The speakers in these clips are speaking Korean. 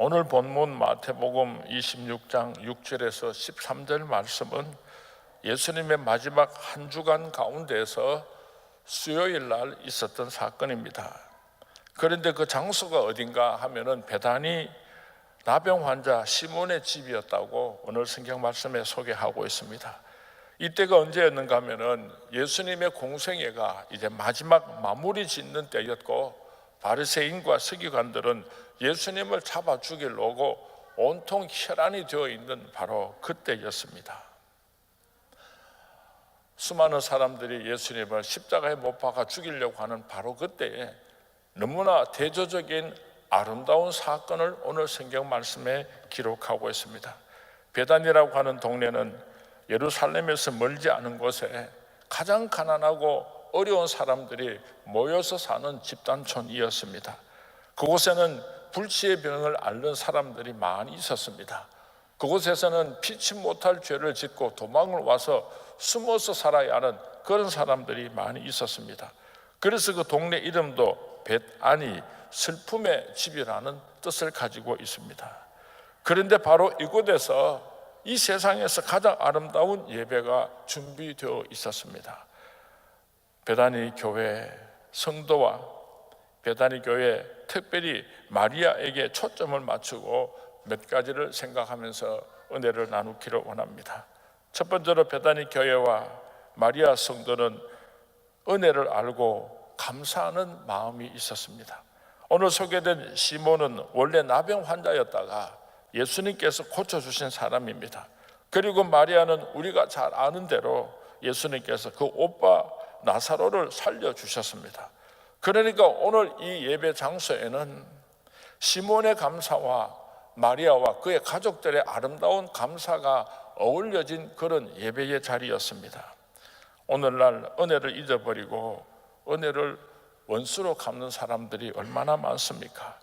오늘 본문 마태복음 26장 6절에서 13절 말씀은 예수님의 마지막 한 주간 가운데에서 수요일 날 있었던 사건입니다. 그런데 그 장소가 어딘가 하면은 베다니 나병 환자 시몬의 집이었다고 오늘 성경 말씀에 소개하고 있습니다. 이때가 언제였는가 하면은 예수님의 공생애가 이제 마지막 마무리 짓는 때였고, 바리새인과 서기관들은 예수님을 잡아 죽이려고 온통 혈안이 되어 있는 바로 그때였습니다. 수많은 사람들이 예수님을 십자가에 못 박아 죽이려고 하는 바로 그때에 너무나 대조적인 아름다운 사건을 오늘 성경 말씀에 기록하고 있습니다. 베단이라고 하는 동네는 예루살렘에서 멀지 않은 곳에 가장 가난하고 어려운 사람들이 모여서 사는 집단촌이었습니다. 그곳에는 불치의 병을 앓는 사람들이 많이 있었습니다. 그곳에서는 피치 못할 죄를 짓고 도망을 와서 숨어서 살아야 하는 그런 사람들이 많이 있었습니다. 그래서 그 동네 이름도 벳아니, 슬픔의 집이라는 뜻을 가지고 있습니다. 그런데 바로 이곳에서 이 세상에서 가장 아름다운 예배가 준비되어 있었습니다. 베다니 교회 성도와 베다니 교회, 특별히 마리아에게 초점을 맞추고 몇 가지를 생각하면서 은혜를 나누기를 원합니다. 첫 번째로 베다니 교회와 마리아 성도는 은혜를 알고 감사하는 마음이 있었습니다. 오늘 소개된 시몬은 원래 나병 환자였다가 예수님께서 고쳐주신 사람입니다. 그리고 마리아는 우리가 잘 아는 대로 예수님께서 그 오빠 나사로를 살려주셨습니다. 그러니까 오늘 이 예배 장소에는 시몬의 감사와 마리아와 그의 가족들의 아름다운 감사가 어울려진 그런 예배의 자리였습니다. 오늘날 은혜를 잊어버리고 은혜를 원수로 갚는 사람들이 얼마나 많습니까?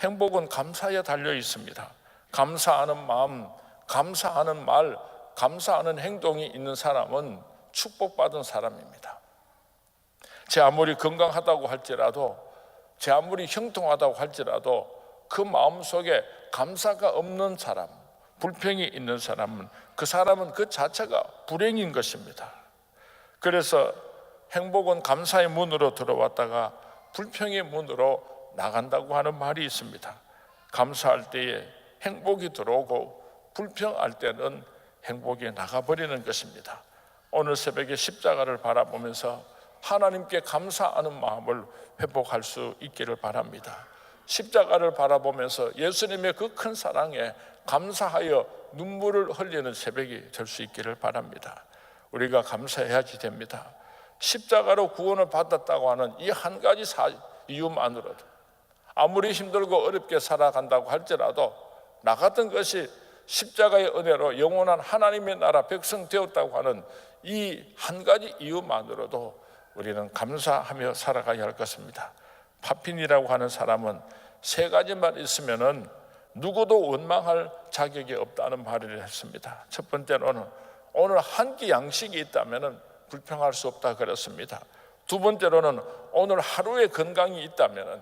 행복은 감사에 달려 있습니다. 감사하는 마음, 감사하는 말, 감사하는 행동이 있는 사람은 축복받은 사람입니다. 제 아무리 건강하다고 할지라도, 제 아무리 형통하다고 할지라도 그 마음속에 감사가 없는 사람, 불평이 있는 사람은 그 사람은 그 자체가 불행인 것입니다. 그래서 행복은 감사의 문으로 들어왔다가 불평의 문으로 나간다고 하는 말이 있습니다. 감사할 때에 행복이 들어오고 불평할 때는 행복이 나가버리는 것입니다. 오늘 새벽에 십자가를 바라보면서 하나님께 감사하는 마음을 회복할 수 있기를 바랍니다. 십자가를 바라보면서 예수님의 그 큰 사랑에 감사하여 눈물을 흘리는 새벽이 될 수 있기를 바랍니다. 우리가 감사해야지 됩니다. 십자가로 구원을 받았다고 하는 이 한 가지 이유만으로도 아무리 힘들고 어렵게 살아간다고 할지라도 나 같은 것이 십자가의 은혜로 영원한 하나님의 나라 백성 되었다고 하는 이 한 가지 이유만으로도 우리는 감사하며 살아가야 할 것입니다. 파핀이라고 하는 사람은 세 가지만 있으면은 누구도 원망할 자격이 없다는 말을 했습니다. 첫 번째로는 오늘 한 끼 양식이 있다면은 불평할 수 없다 그랬습니다. 두 번째로는 오늘 하루의 건강이 있다면은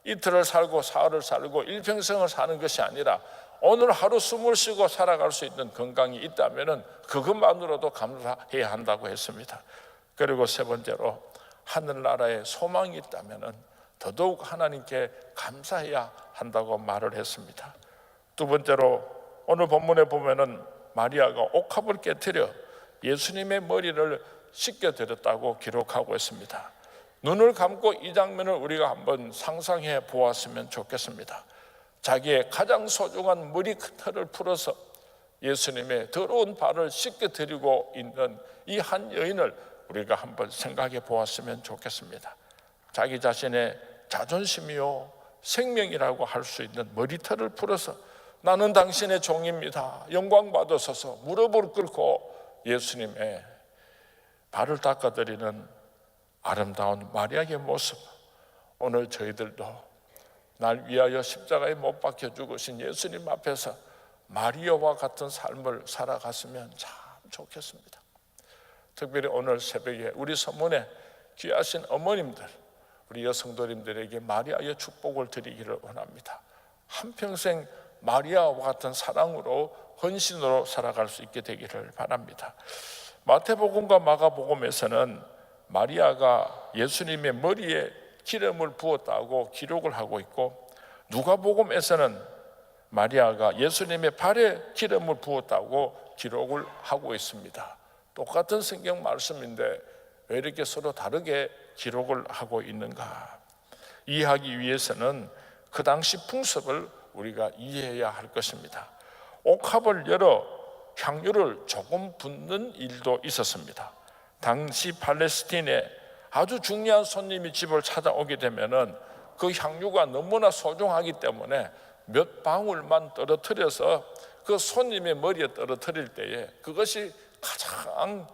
이틀을 살고 사흘을 살고 일평생을 사는 것이 아니라 오늘 하루 숨을 쉬고 살아갈 수 있는 건강이 있다면은 그것만으로도 감사해야 한다고 했습니다. 그리고 세 번째로 하늘나라에 소망이 있다면은 더더욱 하나님께 감사해야 한다고 말을 했습니다. 두 번째로 오늘 본문에 보면은 마리아가 옥합을 깨뜨려 예수님의 머리를 씻겨드렸다고 기록하고 있습니다. 눈을 감고 이 장면을 우리가 한번 상상해 보았으면 좋겠습니다. 자기의 가장 소중한 머리털을 풀어서 예수님의 더러운 발을 씻겨드리고 있는 이 한 여인을 우리가 한번 생각해 보았으면 좋겠습니다. 자기 자신의 자존심이요 생명이라고 할 수 있는 머리털을 풀어서 나는 당신의 종입니다, 영광 받으소서 무릎을 꿇고 예수님의 발을 닦아드리는 아름다운 마리아의 모습, 오늘 저희들도 날 위하여 십자가에 못 박혀 죽으신 예수님 앞에서 마리아와 같은 삶을 살아갔으면 참 좋겠습니다. 특별히 오늘 새벽에 우리 서문에 귀하신 어머님들, 우리 여성도님들에게 마리아의 축복을 드리기를 원합니다. 한평생 마리아와 같은 사랑으로 헌신으로 살아갈 수 있게 되기를 바랍니다. 마태복음과 마가복음에서는 마리아가 예수님의 머리에 기름을 부었다고 기록을 하고 있고, 누가복음에서는 마리아가 예수님의 발에 기름을 부었다고 기록을 하고 있습니다. 똑같은 성경 말씀인데 왜 이렇게 서로 다르게 기록을 하고 있는가? 이해하기 위해서는 그 당시 풍습을 우리가 이해해야 할 것입니다. 옥합을 열어 향유를 조금 붓는 일도 있었습니다. 당시 팔레스틴에 아주 중요한 손님이 집을 찾아오게 되면은 그 향유가 너무나 소중하기 때문에 몇 방울만 떨어뜨려서 그 손님의 머리에 떨어뜨릴 때에 그것이 가장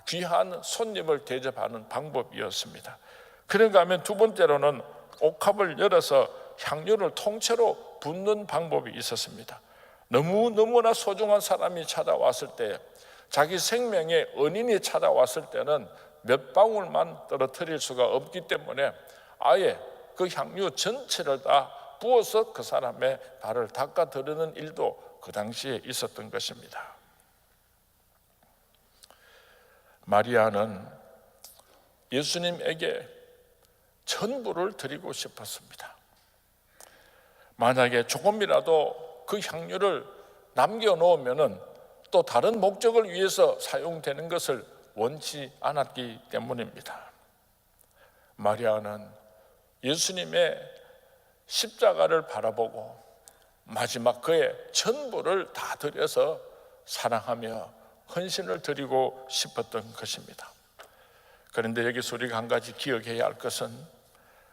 귀한 손님을 대접하는 방법이었습니다. 그런가 하면 두 번째로는 옥합을 열어서 향유를 통째로 붓는 방법이 있었습니다. 너무나 소중한 사람이 찾아왔을 때, 자기 생명의 은인이 찾아왔을 때는 몇 방울만 떨어뜨릴 수가 없기 때문에 아예 그 향유 전체를 다 부어서 그 사람의 발을 닦아 드리는 일도 그 당시에 있었던 것입니다. 마리아는 예수님에게 전부를 드리고 싶었습니다. 만약에 조금이라도 그 향유를 남겨놓으면 또 다른 목적을 위해서 사용되는 것을 원치 않았기 때문입니다. 마리아는 예수님의 십자가를 바라보고 마지막 그의 전부를 다 드려서 사랑하며 헌신을 드리고 싶었던 것입니다. 그런데 여기서 우리가 한 가지 기억해야 할 것은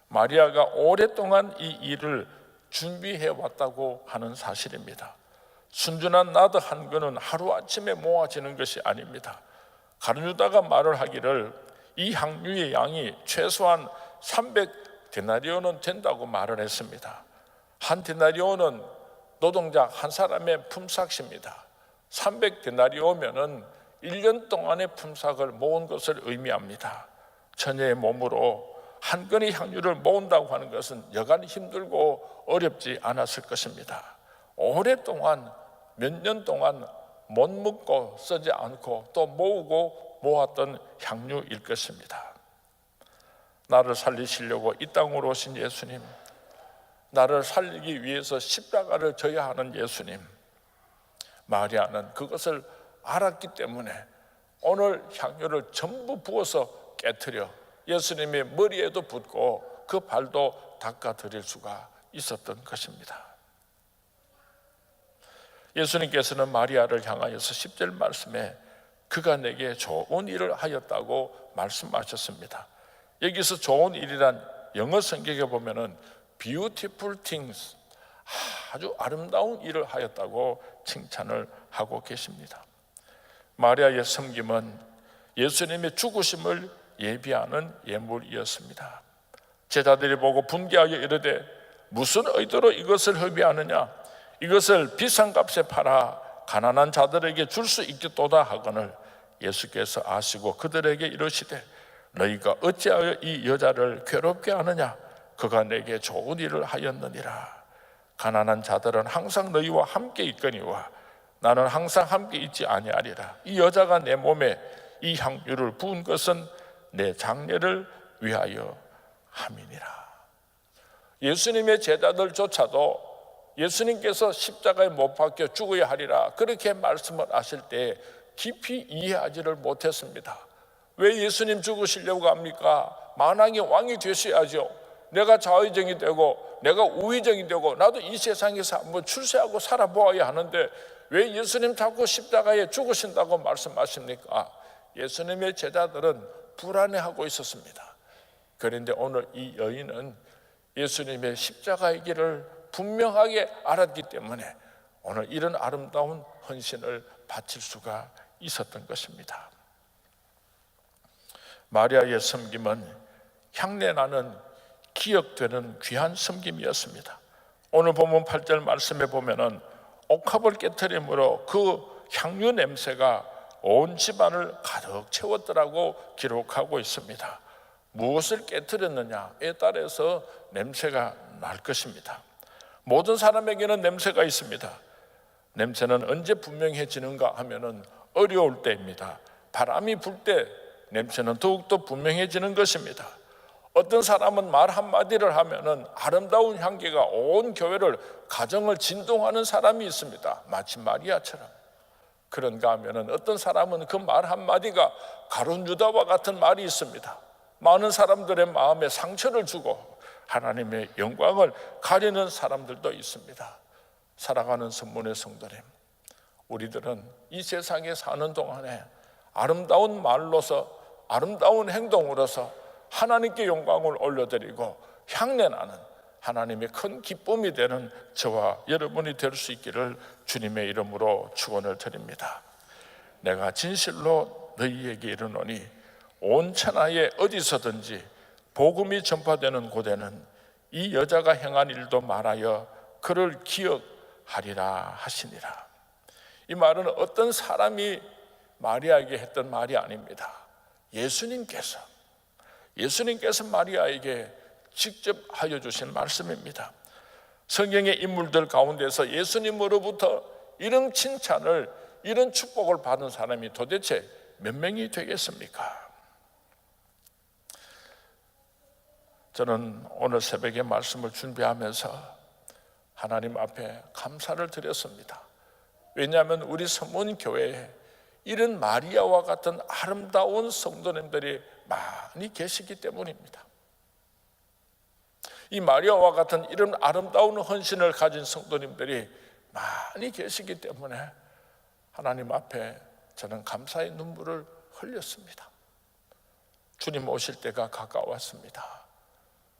마리아가 오랫동안 이 일을 준비해 왔다고 하는 사실입니다. 순전한 나드 한 근은 하루아침에 모아지는 것이 아닙니다. 가룟유다가 말을 하기를 이 향유의 양이 최소한 300데나리온은 된다고 말을 했습니다. 한 데나리온은 노동자 한 사람의 품삯입니다. 300데나리온이면은 1년 동안의 품삯을 모은 것을 의미합니다. 처녀의 몸으로 한 건의 향유를 모은다고 하는 것은 여간 힘들고 어렵지 않았을 것입니다. 오랫동안 몇 년 동안 못 먹고 쓰지 않고 또 모으고 모았던 향유일 것입니다. 나를 살리시려고 이 땅으로 오신 예수님, 나를 살리기 위해서 십자가를 져야 하는 예수님, 마리아는 그것을 알았기 때문에 오늘 향유를 전부 부어서 깨트려 예수님의 머리에도 붓고 그 발도 닦아 드릴 수가 있었던 것입니다. 예수님께서는 마리아를 향하여서 10절 말씀에 그가 내게 좋은 일을 하였다고 말씀하셨습니다. 여기서 좋은 일이란 영어 성경에 보면은 beautiful things, 아주 아름다운 일을 하였다고 칭찬을 하고 계십니다. 마리아의 섬김은 예수님의 죽으심을 예비하는 예물이었습니다. 제자들이 보고 분개하여 이르되 무슨 의도로 이것을 허비하느냐, 이것을 비싼 값에 팔아 가난한 자들에게 줄 수 있겠도다 하거늘 예수께서 아시고 그들에게 이르시되 너희가 어찌하여 이 여자를 괴롭게 하느냐, 그가 내게 좋은 일을 하였느니라. 가난한 자들은 항상 너희와 함께 있거니와 나는 항상 함께 있지 아니하리라. 이 여자가 내 몸에 이 향유를 부은 것은 내 장례를 위하여 함이니라. 예수님의 제자들조차도 예수님께서 십자가에 못 박혀 죽어야 하리라 그렇게 말씀을 하실 때 깊이 이해하지를 못했습니다. 왜 예수님 죽으시려고 합니까? 만왕의 왕이 되셔야죠. 내가 좌의정이 되고 내가 우의정이 되고 나도 이 세상에서 한번 출세하고 살아보아야 하는데 왜 예수님 자꾸 십자가에 죽으신다고 말씀하십니까? 예수님의 제자들은 불안해하고 있었습니다. 그런데 오늘 이 여인은 예수님의 십자가의 길을 분명하게 알았기 때문에 오늘 이런 아름다운 헌신을 바칠 수가 있었던 것입니다. 마리아의 섬김은 향내나는 기억되는 귀한 섬김이었습니다. 오늘 본문 8절 말씀에 보면은 옥합을 깨트림으로 그 향유 냄새가 온 집안을 가득 채웠더라고 기록하고 있습니다. 무엇을 깨트렸느냐에 따라서 냄새가 날 것입니다. 모든 사람에게는 냄새가 있습니다. 냄새는 언제 분명해지는가 하면은 어려울 때입니다. 바람이 불 때 냄새는 더욱더 분명해지는 것입니다. 어떤 사람은 말 한마디를 하면은 아름다운 향기가 온 교회를, 가정을 진동하는 사람이 있습니다. 마치 마리아처럼. 그런가 하면은 어떤 사람은 그 말 한마디가 가룟 유다와 같은 말이 있습니다. 많은 사람들의 마음에 상처를 주고 하나님의 영광을 가리는 사람들도 있습니다. 사랑하는 선문의 성도님, 우리들은 이 세상에 사는 동안에 아름다운 말로서, 아름다운 행동으로서 하나님께 영광을 올려드리고 향내나는 하나님의 큰 기쁨이 되는 저와 여러분이 될 수 있기를 주님의 이름으로 축원을 드립니다. 내가 진실로 너희에게 이르노니 온 천하에 어디서든지 복음이 전파되는 곳에는 이 여자가 행한 일도 말하여 그를 기억하리라 하시니라. 이 말은 어떤 사람이 마리아에게 했던 말이 아닙니다. 예수님께서 마리아에게 직접 하여 주신 말씀입니다. 성경의 인물들 가운데서 예수님으로부터 이런 칭찬을, 이런 축복을 받은 사람이 도대체 몇 명이 되겠습니까? 저는 오늘 새벽에 말씀을 준비하면서 하나님 앞에 감사를 드렸습니다. 왜냐하면 우리 서문교회에 이런 마리아와 같은 아름다운 성도님들이 많이 계시기 때문입니다. 이 마리아와 같은 이런 아름다운 헌신을 가진 성도님들이 많이 계시기 때문에 하나님 앞에 저는 감사의 눈물을 흘렸습니다. 주님 오실 때가 가까웠습니다.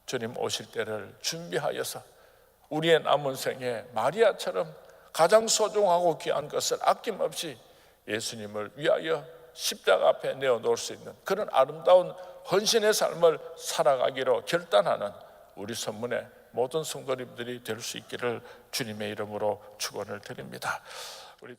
주님 오실 때를 준비하여서 우리의 남은 생에 마리아처럼 가장 소중하고 귀한 것을 아낌없이 예수님을 위하여 십자가 앞에 내어놓을 수 있는 그런 아름다운 헌신의 삶을 살아가기로 결단하는 우리 선문의 모든 성도님들이 될 수 있기를 주님의 이름으로 축원을 드립니다. 우리